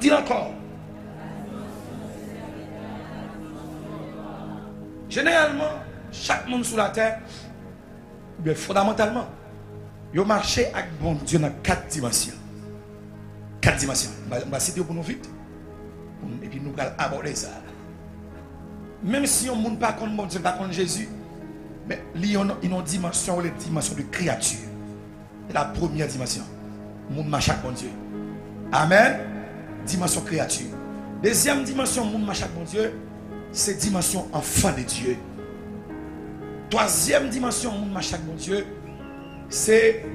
Dis encore. Généralement, chaque monde sur la terre, bien fondamentalement, il marche avec bon Dieu dans 4 dimensions. 4 dimensions. On va citer pour nous vite. Et puis nous allons aborder ça. Même si on ne pas contre bon Dieu, pas contre Jésus, mais il y a une dimension, les dimensions de créature. C'est la première dimension. On marche avec bon Dieu. Amen. Dimension créature. Deuxième dimension, on marche avec bon Dieu, c'est dimension enfant de Dieu. Troisième dimension, on marche avec bon Dieu, c'est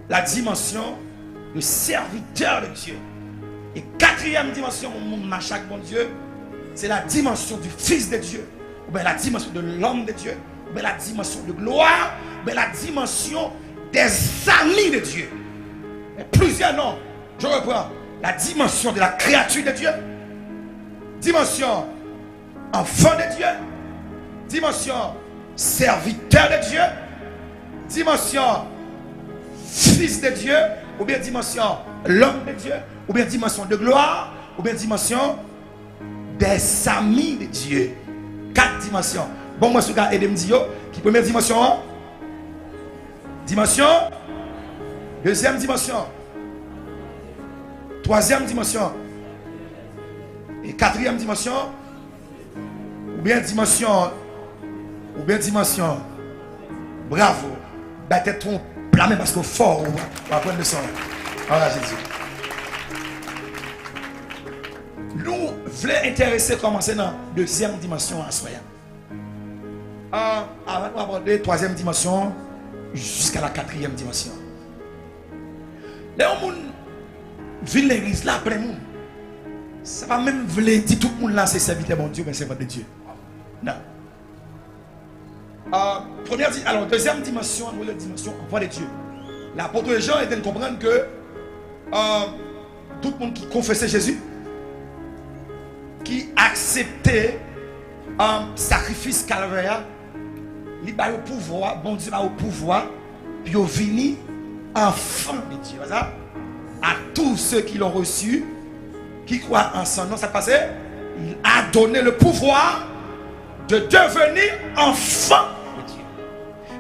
la dimension de serviteur de Dieu. Et quatrième dimension, on marche avec bon Dieu, c'est la dimension du Fils de Dieu, ou bien la dimension de l'homme de Dieu, ou bien la dimension de gloire, ou bien la dimension des amis de Dieu. Et plusieurs noms. Je reprends. La dimension de la créature de Dieu, dimension enfant de Dieu, dimension serviteur de Dieu, dimension fils de Dieu, ou bien dimension l'homme de Dieu, ou bien dimension de gloire, ou bien dimension des amis de Dieu. 4 dimensions. Bon, moi, je vais aider me dire qui première dimension, hein? Dimension, deuxième dimension, troisième dimension et quatrième dimension, ou bien dimension, bravo, bah t'es trop blâmé parce que fort, on va prendre le son. Voilà Jésus. Nous voulons intéresser commencer dans la deuxième dimension en soi. Avant d'aborder la troisième dimension jusqu'à la quatrième dimension. Les gens vivent l'église là après nous. Ça va même vouloir dire tout le monde là c'est serviteur bon Dieu, mais c'est pas de Dieu. Non. Alors deuxième dimension, la dimension enfant de Dieu. L'apôtre Jean était de comprendre que tout le monde qui confessait Jésus, qui acceptait un sacrifice calvaire, il a au pouvoir, bon Dieu a au pouvoir, puis il venu enfant de Dieu. Ça? À tous ceux qui l'ont reçu, qui croient en son nom, ça passe, il a donné le pouvoir de devenir enfant de Dieu.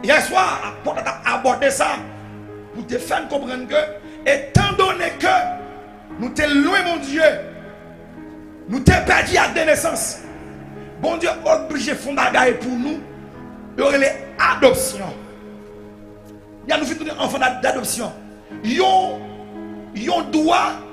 Hier soir, on a abordé ça pour te faire comprendre que, étant donné que nous sommes loin, mon Dieu, nous sommes perdus à des naissances, bon Dieu obligé de faire des pour nous, il y aurait l'adoption. Il y a nous fait enfants d'adoption. Ils ont droit